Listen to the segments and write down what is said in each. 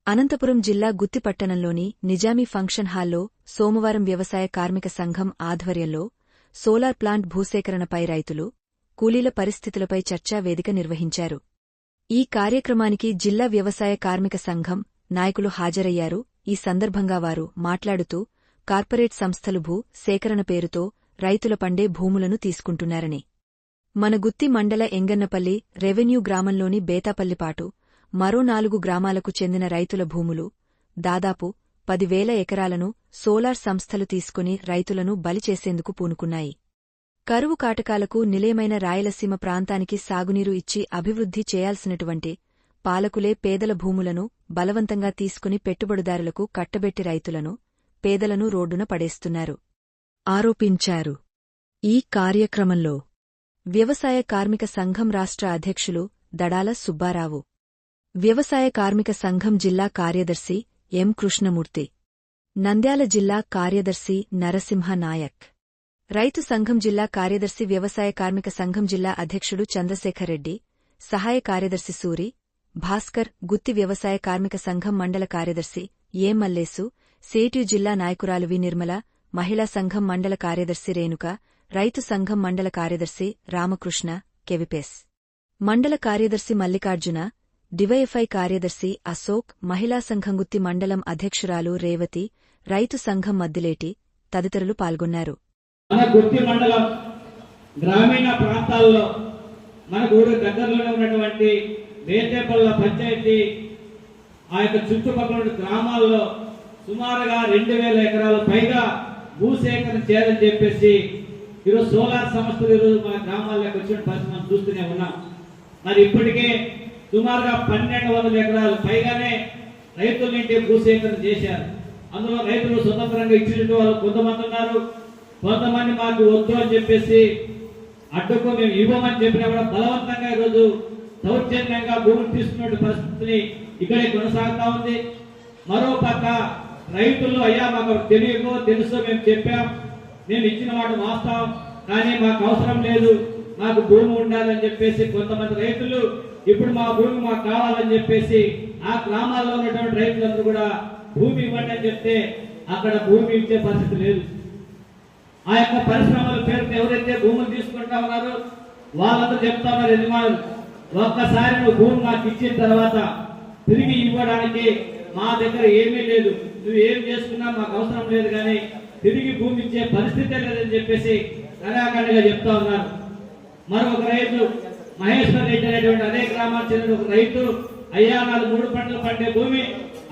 అనంతపురం జిల్లా గుత్తిపట్టణంలోని నిజామీ ఫంక్షన్ హాల్లో సోమవారం వ్యవసాయ కార్మిక సంఘం ఆధ్వర్యంలో సోలార్ ప్లాంట్ భూసేకరణపై రైతులు, కూలీల పరిస్థితులపై చర్చా వేదిక నిర్వహించారు. ఈ కార్యక్రమానికి జిల్లా వ్యవసాయ కార్మిక సంఘం నాయకులు హాజరయ్యారు. ఈ సందర్భంగా వారు మాట్లాడుతూ కార్పొరేట్ సంస్థలు భూ సేకరణ పేరుతో రైతుల పండే భూములను తీసుకుంటున్నారని, మన గుత్తి మండల ఎంగన్నపల్లి రెవెన్యూ గ్రామంలోని బేతాపల్లిపాటు మరో 4 గ్రామాలకు చెందిన రైతుల భూములు దాదాపు 10,000 ఎకరాలను సోలార్ సంస్థలు తీసుకుని రైతులను బలిచేసేందుకు పూనుకున్నాయి. కరువు కాటకాలకు నిలయమైన రాయలసీమ ప్రాంతానికి సాగునీరు ఇచ్చి అభివృద్ధి చేయాల్సినటువంటి పాలకులే పేదల భూములను బలవంతంగా తీసుకుని పెట్టుబడిదారులకు కట్టబెట్టి రైతులను, పేదలను రోడ్డున పడేస్తున్నారు ఆరోపించారు. ఈ కార్యక్రమంలో వ్యవసాయ కార్మిక సంఘం రాష్ట్ర అధ్యక్షులు దడాల సుబ్బారావు, వ్యవసాయ కార్మిక సంఘం జిల్లా కార్యదర్శి ఎం కృష్ణమూర్తి, నంద్యాల జిల్లా కార్యదర్శి నరసింహ నాయక్, రైతు సంఘం జిల్లా కార్యదర్శి, వ్యవసాయ కార్మిక సంఘం జిల్లా అధ్యక్షుడు చంద్రశేఖర్ రెడ్డి, సహాయ కార్యదర్శి సూరి, భాస్కర్, గుత్తి వ్యవసాయ కార్మిక సంఘం మండల కార్యదర్శి ఏ మల్లేసు, సేట్యు జిల్లా నాయకురాలు వి నిర్మల, మహిళా సంఘం మండల కార్యదర్శి రేణుక, రైతు సంఘం మండల కార్యదర్శి రామకృష్ణ, కెవిపేస్ మండల కార్యదర్శి మల్లికార్జున, డివైఎఫ్ఐ కార్యదర్శి అశోక్, మహిళా సంఘం గుత్తి మండలం అధ్యక్షురాలు రేవతి, రైతు సంఘం మద్దిలేటి తదితరులు పాల్గొన్నారు. మన గుత్తి మండలం గ్రామీణ ప్రాంతాల్లో మనకు ఊరు దగ్గరలో ఉన్నటువంటి బేతేపల్ల పంచాయతీ ఆ యొక్క చుట్టుపక్కల గ్రామాల్లో సుమారుగా 2,000 ఎకరాల పైగా భూసేకరణ చేయాలని చెప్పేసి ఈరోజు సోలార్ సంస్థలు ఈరోజు మన గ్రామాల్లోకి వచ్చిన పరిస్థితి మనం చూస్తూనే ఉన్నాం. మరి ఇప్పటికే సుమారుగా 1,200 ఎకరాలు పైగానే రైతుల నుండి భూసేకరణ చేశారు. అందులో రైతులు స్వతంత్రంగా ఇచ్చినట్టు వాళ్ళు కొంతమంది ఉన్నారు, కొంతమంది మాకు వద్దు అని చెప్పేసి అడ్డుకో మేము ఇవ్వమని చెప్పినా కూడా బలవంతంగా ఈరోజు దౌర్జన్యంగా భూములు తీసుకున్న పరిస్థితిని ఇక్కడే కొనసాగుతా ఉంది. మరో పక్క రైతులు అయ్యా మాకు తెలియకో తెలుసో మేము చెప్పాం, మేము ఇచ్చిన మాట వాస్తాం, కానీ మాకు అవసరం లేదు, మాకు భూమి ఉండాలని చెప్పేసి కొంతమంది రైతులు ఇప్పుడు మా భూమి మాకు కావాలని చెప్పేసి ఆ గ్రామాల్లో ఉన్నటువంటి రైతులందరూ కూడా భూమి ఇవ్వండి అని చెప్తే అక్కడ భూమి ఇచ్చే పరిస్థితి లేదు. ఆ యొక్క పరిశ్రమల పేరుతో ఎవరైతే భూములు తీసుకుంటా ఉన్నారో వాళ్ళందరూ చెప్తా ఉన్నారు, యజమానులు ఒక్కసారి నువ్వు భూమి మాకు ఇచ్చిన తర్వాత తిరిగి ఇవ్వడానికి మా దగ్గర ఏమీ లేదు, నువ్వు ఏం చేసుకున్నా మాకు అవసరం లేదు, కానీ తిరిగి భూమి ఇచ్చే పరిస్థితే లేదని చెప్పేసి కరాఖండిగా చెప్తా ఉన్నారు. మరొక రైతు మహేశ్వర్ రెడ్డి అనేటువంటి అదే గ్రామానికి చెందిన ఒక రైతు, అయ్యా నాకు 3 పంటలు పండే భూమి,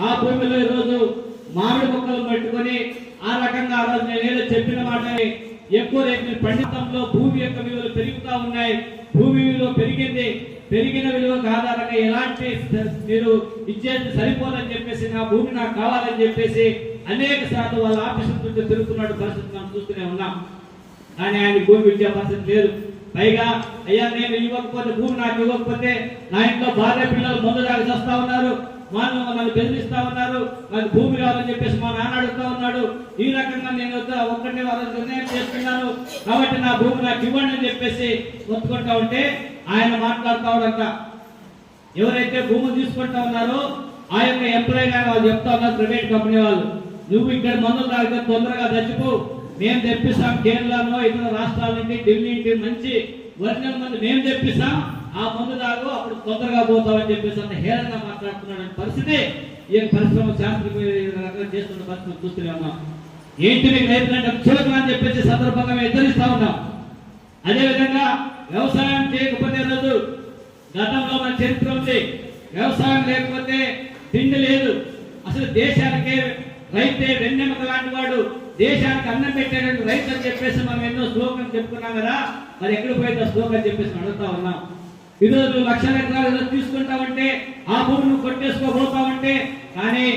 ఆ భూమిలో ఈరోజు మామిడి మొక్కలు పెట్టుకుని ఆ రకంగా ఆ రోజు నేను ఏదో చెప్పిన మాటని ఎక్కువ రేట్లు పండితంలో భూమి యొక్క విలువలు పెరుగుతూ ఉన్నాయి, భూమి విలువ పెరిగింది, పెరిగిన విలువకు ఆధారంగా ఎలాంటి మీరు ఇచ్చేది సరిపోదని చెప్పేసి నా భూమి నాకు కావాలని చెప్పేసి అనేక సార్లు వాళ్ళ ఆఫీసుల చుట్టూ తిరుగుతున్న పరిస్థితి మనం చూస్తూనే ఉన్నాం. కానీ ఆయన భూమి ఇచ్చే పరిస్థితి లేదు. పైగా అయ్యా నేను ఇవ్వకపోతే భూమి నాకు ఇవ్వకపోతే నా ఇంట్లో భార్య పిల్లలు ముందు దాకా చేస్తా ఉన్నారు, వాళ్ళు నన్ను బెదిరిస్తా ఉన్నారు, నాకు భూమి కావాలని చెప్పేసి మా నాన్న అడుగుతా ఉన్నాడు, ఈ రకంగా నేను ఒక్కటే వాళ్ళ నిర్ణయం చేసుకున్నాను కాబట్టి నా భూమి నాకు ఇవ్వండి అని చెప్పేసి ఒత్తుకుంటా ఉంటే ఆయన మాట్లాడుతూ ఉన్నాక ఎవరైతే భూములు తీసుకుంటా ఉన్నారో ఆ యొక్క ఎంప్లాయీ గారు వాళ్ళు చెప్తా ఉన్నారు, ప్రైవేట్ కంపెనీ వాళ్ళు, నువ్వు ఇక్కడ మందులు తాగితే తొందరగా చచ్చిపో, మేము తెప్పిస్తాం కేరళలో ఇతర రాష్ట్రాల నుండి ఢిల్లీ నుండి మంచి ఒరిజినల్ మందు మేము తెప్పిస్తాం, ఆ మందు తాగు అప్పుడు తొందరగా పోతామని చెప్పేసి అంత హేళనగా మాట్లాడుతున్న పరిస్థితి ఈ పరిశ్రమ శాస్త్రీయ చేస్తున్న పరిస్థితి చూస్తూనే ఉన్నాం. ఏంటి మీకు రైతులంటే చులకన అని చెప్పేసి సందర్భంగా మేము హెచ్చరిస్తా ఉన్నాం. అదేవిధంగా వ్యవసాయం చేయకపోతే రోజు గతంలో మన చరిత్ర ఉంది, వ్యవసాయం లేకపోతే తిండి లేదు, అసలు దేశానికే రైతే వెన్నెముక లాంటి వాడు, దేశానికి అన్నం పెట్టేటువంటి రైతు అని చెప్పేసి మనం ఎన్నో శ్లోకం చెప్పుకున్నాం కదా, మరి ఎక్కడ పోయితే శ్లోకం చెప్పేసి అడుగుతా ఉన్నాం. ఈరోజు 1,00,000 ఎకరాలు తీసుకుంటామంటే ఆ భూమి నువ్వు కొట్టేసుకోబోతావంటే, కానీ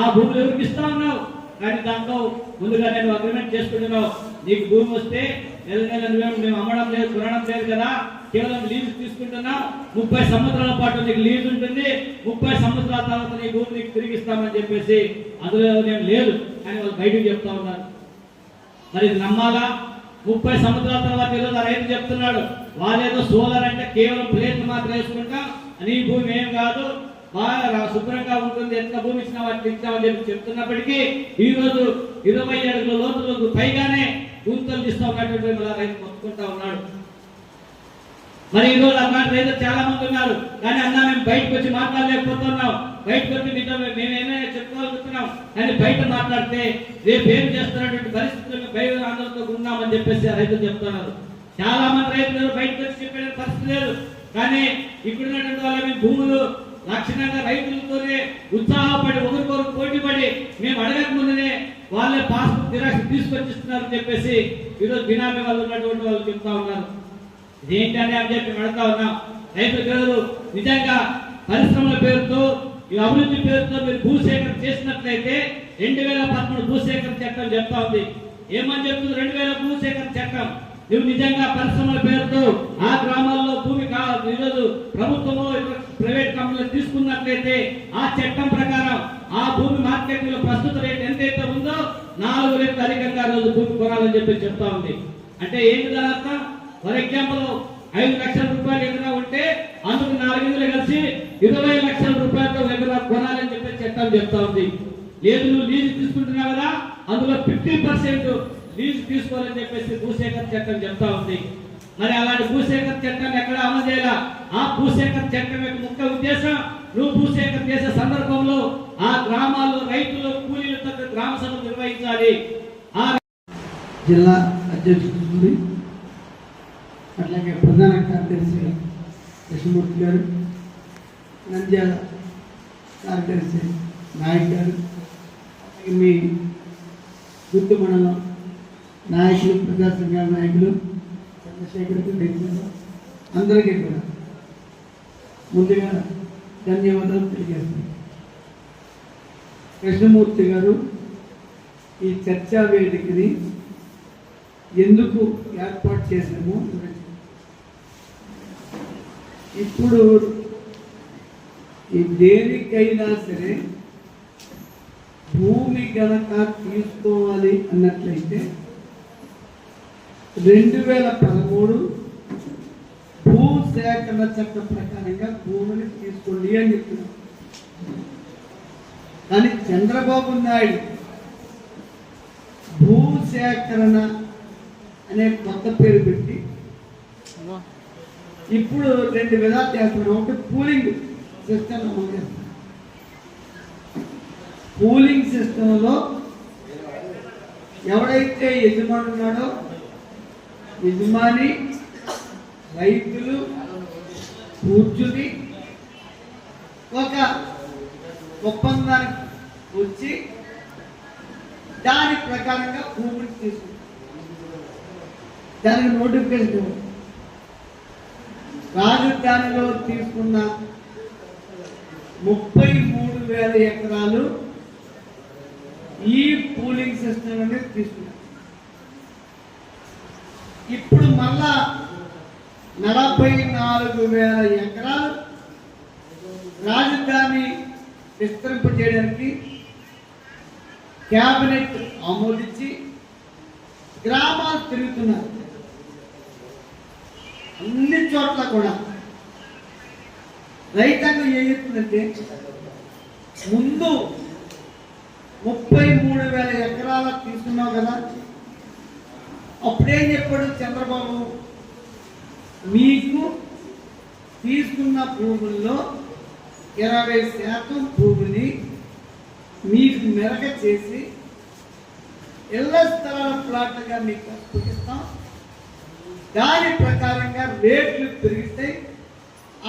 ఆ భూములు ఎవరికి ఇస్తా ఉన్నావు, కానీ దాంట్లో ముందుగా నేను అగ్రిమెంట్ చేసుకుంటున్నావు, నీకు భూమి వస్తే నెల నెల మేము అమ్మడం లేదు కొనడం లేదు కదా, కేవలం లీజు తీసుకుంటున్నావు, 30 సంవత్సరాల పాటు నీకు లీజు ఉంటుంది, 30 సంవత్సరాల తర్వాత నీ భూమి నీకు తిరిగిస్తామని చెప్పేసి అందులో నేను లేదు అని వాళ్ళు బయటకు చెప్తా ఉన్నారు. మరి నమ్మాలా? 30 సంవత్సరాల తర్వాత ఈరోజు రైతు చెప్తున్నాడు, వాళ్ళేదో సోలార్ అంటే కేవలం ప్లేట్ మాత్రం వేసుకుంటా, నీ భూమి ఏం కాదు, బాగా శుభ్రంగా ఉంటుంది, ఎంత భూమి ఇచ్చినా వాటిని ఇచ్చామని చెప్పి చెప్తున్నప్పటికీ ఈ రోజు 20 అడుగుల లోతులకు పైగానే గుంతలు తీస్తా ఉన్నటువంటి రైతు మొత్తుకుంటా ఉన్నాడు. మరి ఈ రోజు అలాంటి రైతులు చాలా మంది ఉన్నారు, కానీ అన్నా మేము బయటకు వచ్చి మాట్లాడలేకపోతున్నాం, బయటకు వచ్చి మీతో మేమేమైనా చెప్పుకోగలుగుతున్నాం, కానీ బయట మాట్లాడితే రేపు ఏం చేస్తున్నటువంటి పరిస్థితుల్లో భయ ఆందోళనతో ఉన్నామని చెప్పేసి రైతులు చెప్తున్నారు. చాలా మంది రైతులు బయటకు వచ్చి చెప్పే పరిస్థితి లేదు, కానీ ఇప్పుడున్నటువంటి వాళ్ళ భూములు లక్షణంగా రైతులతోనే ఉత్సాహపడి ఒకరికొకరు పోటీ పడి మేము అడగక ముందునే వాళ్ళే పాస్బుక్ జిరాక్స్ తీసుకొచ్చిస్తున్నారని చెప్పేసి ఈరోజు బినామీ వాళ్ళు ఉన్నటువంటి వాళ్ళు చెప్తా ఉన్నారు. ఇదేంటని అని చెప్పి అడుగుతా ఉన్నాం. రైతు ప్రజలు నిజంగా పరిశ్రమల పేరుతో ఈ అభివృద్ధి పేరుతో మీరు భూసేకరణ చేసినట్లయితే 2013 భూసేకరణ చట్టం చెప్తా ఉంది. ఏమని చెప్తుంది 2000 భూసేకరణ చట్టం? నువ్వు నిజంగా పరిశ్రమల పేరుతో ఆ గ్రామాల్లో భూమి ఈరోజు ప్రభుత్వము ప్రైవేట్ కంపెనీలు తీసుకున్నట్లయితే ఆ చట్టం ప్రకారం ఆ భూమి మార్కెట్ లో ప్రస్తుత రేట్ ఎంతైతే ఉందో 4 రెట్లు అధికంగా రోజు భూమి కొనాలని చెప్పి చెప్తా ఉంది. అంటే ఏంటి దాని అర్థం? ఫర్ ఎగ్జాంపుల్ 5 లక్షల రూపాయలు ఎకరా ఉంటే అందుకు 4 కలిసి 20 లక్షల రూపాయలతో ఎకరా కొనాలని చెప్పి చట్టం చెప్తా ఉంది. లేదు నువ్వు లీజు తీసుకుంటున్నావు కదా, అందులో 50% లీజు తీసుకోవాలని చెప్పేసి భూసేకరణ చట్టం చెప్తా ఉంది. మరి అలాంటి భూసేకరణ చట్టాన్ని ఎక్కడ అమలు చేయాలా? ఆ భూసేకరణ చట్టం యొక్క ముఖ్య ఉద్దేశం నువ్వు భూసేకరణ చేసే సందర్భంలో ఆ గ్రామాల్లో రైతులు కూలీలతో గ్రామ సభలు నిర్వహించాలి. ఆ జిల్లా అధ్యక్షుడు అట్లాగే ప్రధాన కార్యదర్శి కృష్ణమూర్తి గారు, నంద్యాల కార్యదర్శి నాయక్ గారు, మీ గుర్తు మండలం నాయకులు, ప్రజా సంఘాల నాయకులు, చంద్రశేఖర్ అందరికీ కూడా ముందుగా ధన్యవాదాలు తెలియజేస్తున్నాను. కృష్ణమూర్తి గారు ఈ చర్చా వేదికని ఎందుకు ఏర్పాటు చేసామో ఇప్పుడు ఈ దేనికైనా సరే భూమి గనక తీసుకోవాలి అన్నట్లయితే 2013 భూసేకరణ చట్టం ప్రకారంగా భూమిని తీసుకోండి అని చెప్తున్నాం. కానీ చంద్రబాబు నాయుడు భూసేకరణ అనే కొత్త పేరు పెట్టి ఇప్పుడు 2 విధాలు చేస్తున్నాం. ఒకటి పూలింగ్ సిస్టమ్ అమలు చేస్తున్నాం. పూలింగ్ సిస్టంలో ఎవడైతే యజమాని ఉన్నాడో యజమాని, రైతులు కూర్చుని ఒక ఒప్పందానికి వచ్చి దాని ప్రకారంగా భూమిని తీసుకుంటారు. దానికి నోటిఫికేషన్ రాజధానిలో తీసుకున్న 33,000 ఎకరాలు ఈ పూలింగ్ సిస్టమ్ అనేది తీసుకున్నారు. ఇప్పుడు మళ్ళా 44,000 ఎకరాలు రాజధాని విస్తరింపజేయడానికి క్యాబినెట్ ఆమోదించి గ్రామాలు తిరుగుతున్నారు. అన్ని చోట్ల కూడా రైతాంగం ఏం చెప్తుందంటే ముందు 33,000 ఎకరాల తీసుకున్నావు కదా, అప్పుడేం చెప్పాడు చంద్రబాబు? మీకు తీసుకున్న భూముల్లో 20% భూమిని మీకు మెరక చేసి ఇళ్ల స్థలాల ప్లాట్లుగా మీకు అప్పగిస్తాం. దాని ప్రకారంగా రేట్లు పెరిగితే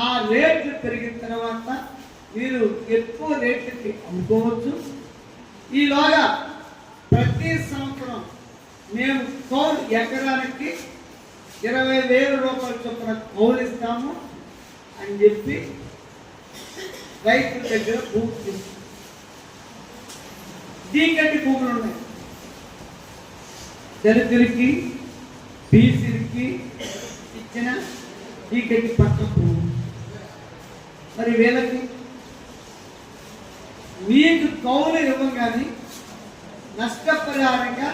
ఆ రేట్లు పెరిగిన తర్వాత మీరు ఎక్కువ రేట్లకి అమ్ముకోవచ్చు. ఈలోగా ప్రతి సంవత్సరం మేము కౌలు ఎకరానికి 20,000 రూపాయల చొప్పున కౌలు ఇస్తాము అని చెప్పి రైతుల దగ్గర భూమి తీసుకుంటాం. దీనికి భూములు ఉన్నాయి. దళితులకి, బీసీలకి ఇచ్చిన దీనికి పట్ట భూమి. మరి వీళ్ళకి మీకు కౌలు ఇవ్వగానే నష్టపరిహారంగా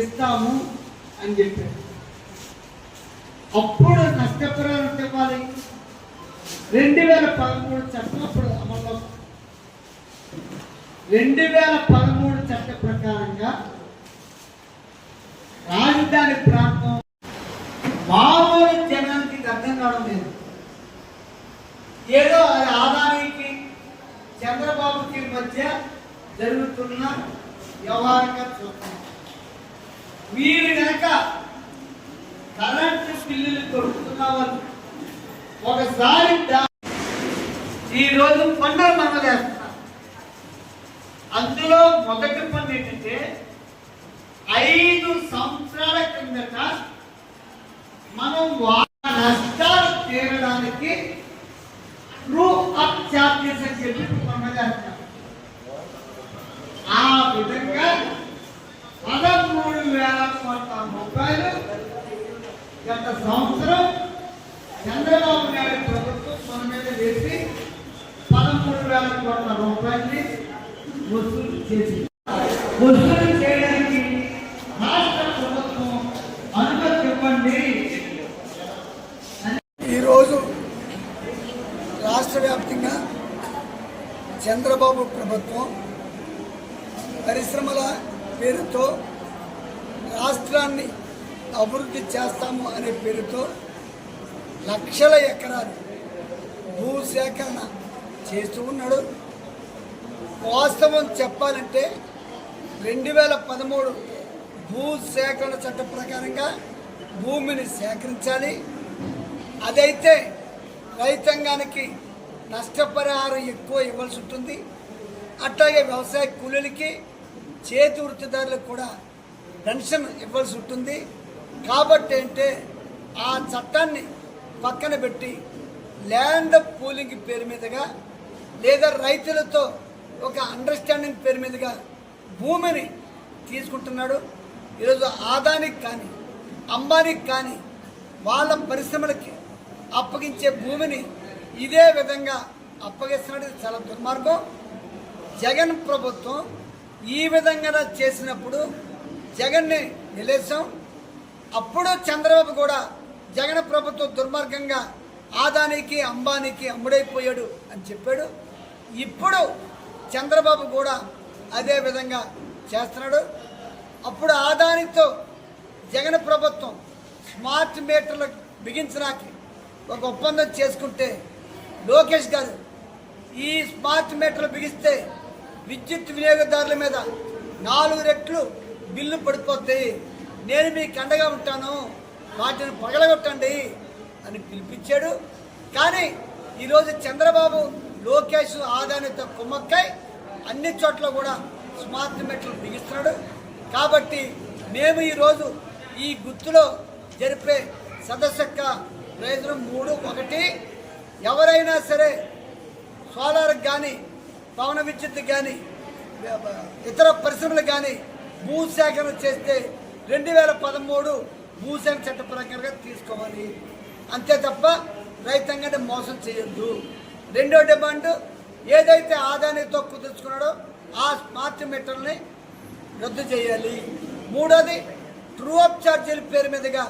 ఇస్తాము అని చెప్పారు. అప్పుడు నష్టపరిహారం ఇవ్వాలి. 2013 చట్టం అప్పుడు అమల్లో 2013 చట్ట ప్రకారంగా రాజధాని ప్రాంతం మామూలు జనానికి అర్థం కావడం లేదు. ఏదో అది ఆదానికి చంద్రబాబుకి మధ్య జరుగుతున్న వ్యవహారంగా చూస్తున్నాం. వీరు కనుక కరెంటు బిల్లులు కొడుతున్న వాళ్ళు ఒకసారి ఈరోజు పన్నులు మనం వేస్తున్నారు. అందులో మొదటి పన్ను ఏంటంటే 5 సంవత్సరాల కిందట మనం నష్టాలు తీరడానికి ట్రూ అప్ చార్జెస్ అని చెప్పి పన్ను వేస్తున్నాం. ఆ విధంగా 13,000 కోట్ల రూపాయలు గత సంవత్సరం చంద్రబాబు నాయుడు ప్రభుత్వం మన మీద వేసి 13,000 కోట్ల రూపాయలని వసూలు చేసి వసూలు చేయడానికి రాష్ట్ర ప్రభుత్వం అనుమతి ఇవ్వండి. ఈరోజు రాష్ట్ర వ్యాప్తంగా చంద్రబాబు ప్రభుత్వం పరిశ్రమల పేరుతో రాష్ట్రాన్ని అభివృద్ధి చేస్తాము అనే పేరుతో లక్షల ఎకరాలు భూసేకరణ చేస్తూ ఉన్నాడు. వాస్తవం చెప్పాలంటే 2013 భూసేకరణ చట్ట ప్రకారంగా భూమిని సేకరించాలి. అదైతే రైతాంగానికి నష్టపరిహారం ఎక్కువ ఇవ్వాల్సి ఉంటుంది. అట్లాగే వ్యవసాయ కూలీలకి చేతి వృత్తిదారులకు కూడా పెన్షన్ ఇవ్వాల్సి ఉంటుంది. కాబట్టి అంటే ఆ చట్టాన్ని పక్కన పెట్టి ల్యాండ్ పూలింగ్ పేరు మీదుగా లేదా రైతులతో ఒక అండర్స్టాండింగ్ పేరు మీదుగా భూమిని తీసుకుంటున్నాడు. ఈరోజు ఆదానికి కానీ అంబానీకి కానీ వాళ్ళ పరిశ్రమలకి అప్పగించే భూమిని ఇదే విధంగా అప్పగిస్తున్నాడు. ఇది చాలా దుర్మార్గం. జగన్ ప్రభుత్వం ఈ విధంగా చేసినప్పుడు జగన్ని నిలేసాం. అప్పుడు చంద్రబాబు కూడా జగన్ ప్రభుత్వం దుర్మార్గంగా ఆదానికి అంబానీకి అమ్ముడైపోయాడు అని చెప్పాడు. ఇప్పుడు చంద్రబాబు కూడా అదే విధంగా చేస్తున్నాడు. అప్పుడు ఆదానితో జగన్ ప్రభుత్వం స్మార్ట్ మీటర్లు బిగించడానికి ఒక ఒప్పందం చేసుకుంటే లోకేష్ గారు ఈ స్మార్ట్ మీటర్లు బిగిస్తే విద్యుత్ వినియోగదారుల మీద 4 రెట్లు బిల్లు పడిపోతాయి, నేను మీకు అండగా ఉంటాను, వాటిని పగలగొట్టండి అని పిలిపించాడు. కానీ ఈరోజు చంద్రబాబు లోకేష్ ఆదానితో కుమ్మక్కై అన్ని చోట్ల కూడా స్మార్ట్ మీటర్లు బిగిస్తున్నాడు. కాబట్టి మేము ఈరోజు ఈ గుర్తులో జరిపే సదస్సు యొక్క ప్రయోజనం 3. ఎవరైనా సరే సోలార్కి కానీ పవన విద్యుత్ కానీ ఇతర పరిశ్రమలకు కానీ భూసేకరణ చేస్తే 2013 భూసేకరణ చట్ట ప్రకారంగా తీసుకోవాలి. అంతే తప్ప రైతాంగాన్ని మోసం చేయొద్దు. 2వ డిమాండ్ ఏదైతే ఆదానితో కుదుర్చుకున్నాడో ఆ స్మార్ట్ మీటర్ని రద్దు చేయాలి. 3వది ట్రూ అప్ ఛార్జీల పేరు మీదుగా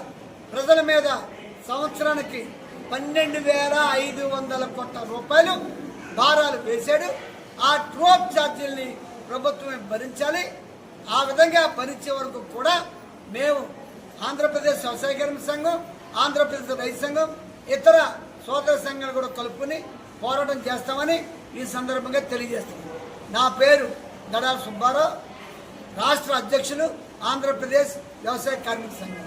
ప్రజల మీద సంవత్సరానికి 12,500 కోట్ల రూపాయలు భారాలు వేశాడు. ఆ ట్రూ అప్ ఛార్జీల్ని ప్రభుత్వమే భరించాలి. ఆ విధంగా భరించే వరకు కూడా మేము ఆంధ్రప్రదేశ్ వ్యవసాయ కార్మిక సంఘం, ఆంధ్రప్రదేశ్ రైతు సంఘం, ఇతర సోదర సంఘాలు కూడా కలుపుకొని పోరాటం చేస్తామని ఈ సందర్భంగా తెలియజేస్తాం. నా పేరు గడాల సుబ్బారావు, రాష్ట్ర అధ్యక్షులు, ఆంధ్రప్రదేశ్ వ్యవసాయ కార్మిక సంఘం.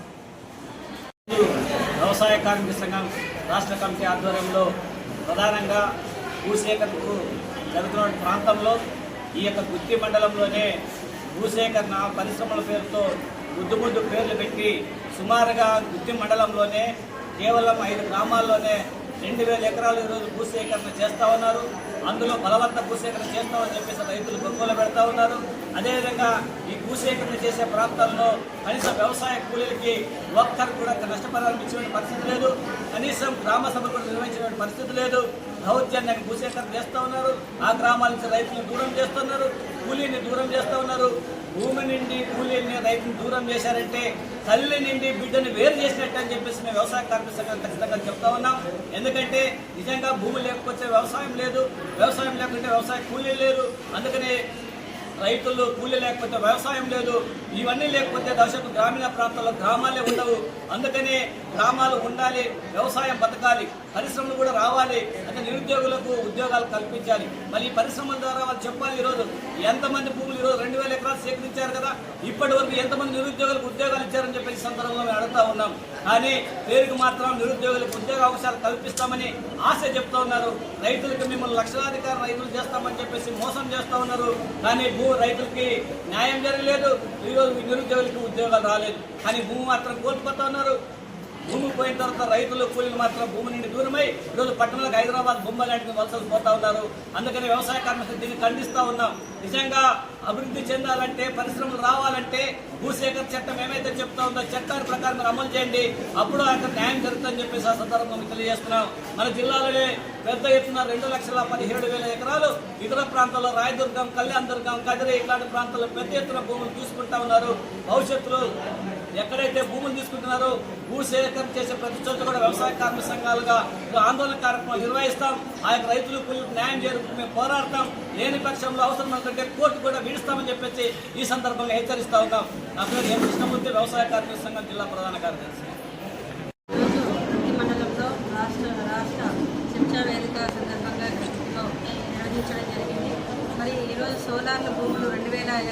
వ్యవసాయ కార్మిక సంఘం రాష్ట్ర కమిటీ ఆధ్వర్యంలో ప్రధానంగా భూసేకరణకు జరుగుతున్న ప్రాంతంలో ఈ యొక్క గుత్తి మండలంలోనే భూసేకరణ పరిశ్రమల పేరుతో ముద్దు పేర్లు పెట్టి సుమారుగా గుత్తి మండలంలోనే కేవలం 5 గ్రామాల్లోనే 2,000 ఎకరాలు ఈరోజు భూసేకరణ చేస్తూ ఉన్నారు. అందులో బలవంత భూసేకరణ చేస్తామని చెప్పేసి రైతులు గొప్పలు పెడతా ఉన్నారు. అదేవిధంగా ఈ భూసేకరణ చేసే ప్రాంతాల్లో కనీసం వ్యవసాయ కూలీలకి ఒక్కరు కూడా నష్టపరిహారం ఇచ్చిన పరిస్థితి లేదు. కనీసం గ్రామ సభలు కూడా నిర్వహించిన పరిస్థితి లేదు. దౌర్జన్యాన్ని భూసేకరణ చేస్తూ ఉన్నారు. ఆ గ్రామాల నుంచి రైతులను దూరం చేస్తున్నారు. కూలీని దూరం చేస్తూ ఉన్నారు. భూమి నుండి కూలీని రైతుని దూరం చేశారంటే తల్లి నుండి బిడ్డను వేరు చేసినట్టు అని చెప్పేసి మేము వ్యవసాయ కార్మిక సంఘం ఖచ్చితంగా చెప్తా ఉన్నాం. ఎందుకంటే నిజంగా భూమి లేకపోతే వ్యవసాయం లేదు, వ్యవసాయం లేకుంటే వ్యవసాయ కూలీ లేదు. అందుకనే రైతులు కూలీ లేకపోతే వ్యవసాయం లేదు. ఇవన్నీ లేకపోతే దశకు గ్రామీణ ప్రాంతాల్లో గ్రామాలే ఉండవు. అందుకనే గ్రామాలు ఉండాలి, వ్యవసాయం బతకాలి, పరిశ్రమలు కూడా రావాలి. అంటే నిరుద్యోగులకు ఉద్యోగాలు కల్పించాలి. మరి ఈ పరిశ్రమల ద్వారా వాళ్ళు చెప్పాలి. ఈరోజు ఎంతమంది భూములు ఈరోజు 2000 ఎకరాలు సేకరించారు కదా, ఇప్పటి వరకు ఎంతమంది నిరుద్యోగులకు ఉద్యోగాలు ఇచ్చారని చెప్పి ఈ సందర్భంలో మేము అడుగుతా ఉన్నాం. కానీ పేరుకు మాత్రం నిరుద్యోగులకు ఉద్యోగ అవకాశాలు కల్పిస్తామని ఆశ చెప్తా ఉన్నారు. రైతులకు మిమ్మల్ని లక్షలాధికార రైతులు చేస్తామని చెప్పేసి మోసం చేస్తా ఉన్నారు. కానీ రైతులకి న్యాయం జరగలేదు. ఈరోజు నిరుద్యోగులకు ఉద్యోగాలు రాలేదు. కానీ భూమి మాత్రం కోల్పోతా ఉన్నారు. భూమి పోయిన తర్వాత రైతులు కూలీలు మాత్రం భూమి నుండి దూరమై ఈరోజు పట్టణాలకు హైదరాబాద్, బొంబాయి లాంటి వలసలు పోతా ఉన్నారు. అందుకని వ్యవసాయ కార్మికులు దీన్ని ఖండిస్తూ ఉన్నాం. నిజంగా అభివృద్ధి చెందాలంటే, పరిశ్రమలు రావాలంటే భూసేకరణ చట్టం ఏమైతే చెప్తా ఉందో చట్టాల ప్రకారం మీరు అమలు చేయండి. అప్పుడు అక్కడ న్యాయం జరుగుతుందని చెప్పేసి ఆ సందర్భంగా తెలియజేస్తున్నాం. మన జిల్లాలోనే పెద్ద ఎత్తున 2,17,000 ఎకరాలు ఇతర ప్రాంతాల్లో రాయదుర్గం, కళ్యాణదుర్గం, కదిరి ఇట్లాంటి ప్రాంతాల్లో పెద్ద ఎత్తున భూములు తీసుకుంటా ఉన్నారు. భవిష్యత్తులో ఎక్కడైతే భూములు తీసుకుంటున్నారో భూసేకరణ చేసే ప్రతి చోట కూడా వ్యవసాయ కార్మిక సంఘాలుగా ఆందోళన కార్యక్రమాలు నిర్వహిస్తాం. ఆ యొక్క రైతులు కూలీలకు న్యాయం చేరుకు మేము పోరాడతాం. లేని పక్షంలో అవసరం అనుకుంటే కోర్టు కూడా విడుస్తామని చెప్పేసి ఈ సందర్భంగా హెచ్చరిస్తా ఉన్నాం. నా పేరు ఎం కృష్ణమూర్తి, వ్యవసాయ కార్మిక సంఘం జిల్లా ప్రధాన కార్యదర్శి. మండలంలో రాష్ట్ర చర్చా వేదిక సందర్భంగా నిర్వహించడం జరిగింది. మరి ఈరోజు సోలార్ల భూములు 2,000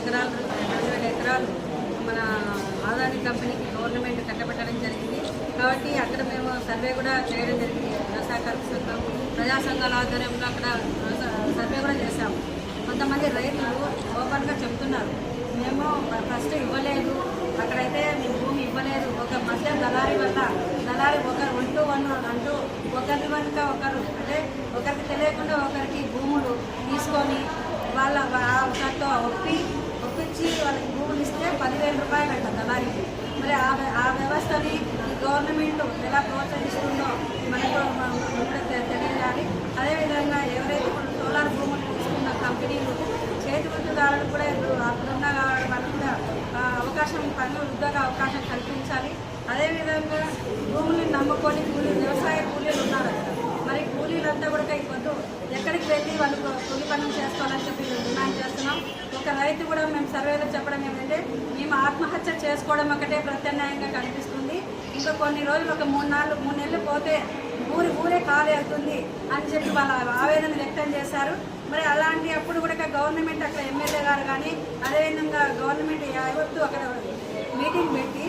ఎకరాలు మన ఆదాని కంపెనీకి గవర్నమెంట్ కట్టబెట్టడం జరిగింది. కాబట్టి అక్కడ మేము సర్వే కూడా చేయడం జరిగింది. వ్యవసాయ కార్మిక సంఘం, ప్రజా సంఘాల ఆధ్వర్యంలో అక్కడ సర్వే కూడా చేశాము. కొంతమంది రైతులు ఓపెన్గా చెప్తున్నారు, మేము ఫస్ట్ ఇవ్వలేదు, అక్కడైతే మేము భూమి ఇవ్వలేదు, ఒక మధ్య దళారీ వల్ల ఒకరు 1 to 1 అంటూ ఒకరి వెనుక ఒకరు, అంటే ఒకరికి తెలియకుండా ఒకరికి భూములు తీసుకొని ఒకరితో ఒప్పించి వాళ్ళకి భూములు ఇస్తే 10,000 రూపాయలు అంట దళారీకి. మరి ఆ వ్యవస్థని ఈ గవర్నమెంట్ ఎలా ప్రోత్సహిస్తుందో మనకు తెలియాలి. అదేవిధంగా ఎవరైతే ఇప్పుడు సోలార్ భూములు తీసుకున్న కంపెనీలు చేతి వృత్తిదారులు కూడా అక్కడున్న వాళ్ళకు కూడా ఉద్యోగ అవకాశం కల్పించాలి. అదేవిధంగా భూముల్ని నమ్ముకొని వ్యవసాయ కూలీలు ఉన్నారు అక్కడ. మరి కూలీలంతా కూడా ఇప్పుడు ఎక్కడికి వెళ్ళి వాళ్ళు కూలి పనులు చేసుకోవాలని చెప్పి డిమాండ్ చేస్తున్నాం. ఒక రైతు కూడా మేము సర్వేలో చెప్పడం ఏమంటే, మేము ఆత్మహత్య చేసుకోవడం ఒకటే ప్రత్యామ్నాయంగా కనిపిస్తుంది. ఇంకా కొన్ని రోజులు ఒక 3 నెలలు పోతే ఊరే ఖాళీ అవుతుంది అని చెప్పి వాళ్ళ ఆవేదన వ్యక్తం చేశారు. మరి అలాంటి అప్పుడు కూడా గవర్నమెంట్ అక్కడ ఎమ్మెల్యే గారు కానీ అదేవిధంగా గవర్నమెంట్ యావత్తు అక్కడ మీటింగ్ పెట్టి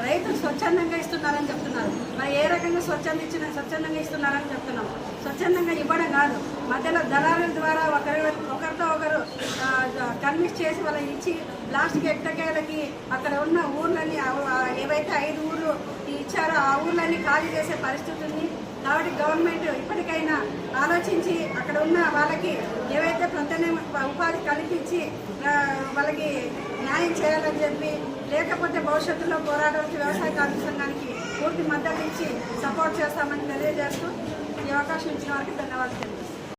రైతులు స్వచ్ఛందంగా ఇస్తున్నారని చెప్తున్నారు. మరి ఏ రకంగా స్వచ్ఛందంగా ఇస్తున్నారని చెప్తున్నాం. స్వచ్ఛందంగా ఇవ్వడం కాదు, మధ్యలో దళారుల ద్వారా ఒకరితో ఒకరు కన్విన్స్ చేసి వాళ్ళకి ఇచ్చి లాస్ట్కి ఎట్టకేలకి అక్కడ ఉన్న ఊర్లన్నీ ఏవైతే 5 ఊర్లు ఇచ్చారో ఆ ఊర్లన్నీ ఖాళీ చేసే పరిస్థితి ఉంది. కాబట్టి గవర్నమెంట్ ఇప్పటికైనా ఆలోచించి అక్కడ ఉన్న వాళ్ళకి ఏవైతే ఉపాధి కల్పించి వాళ్ళకి న్యాయం చేయాలని చెప్పి, లేకపోతే భవిష్యత్తులో పోరాటానికి వ్యవసాయ కార్మిక సంఘానికి పూర్తి మద్దతు ఇచ్చి సపోర్ట్ చేస్తామని తెలియజేస్తూ ఈ అవకాశం ఇచ్చిన వారికి ధన్యవాదాలు.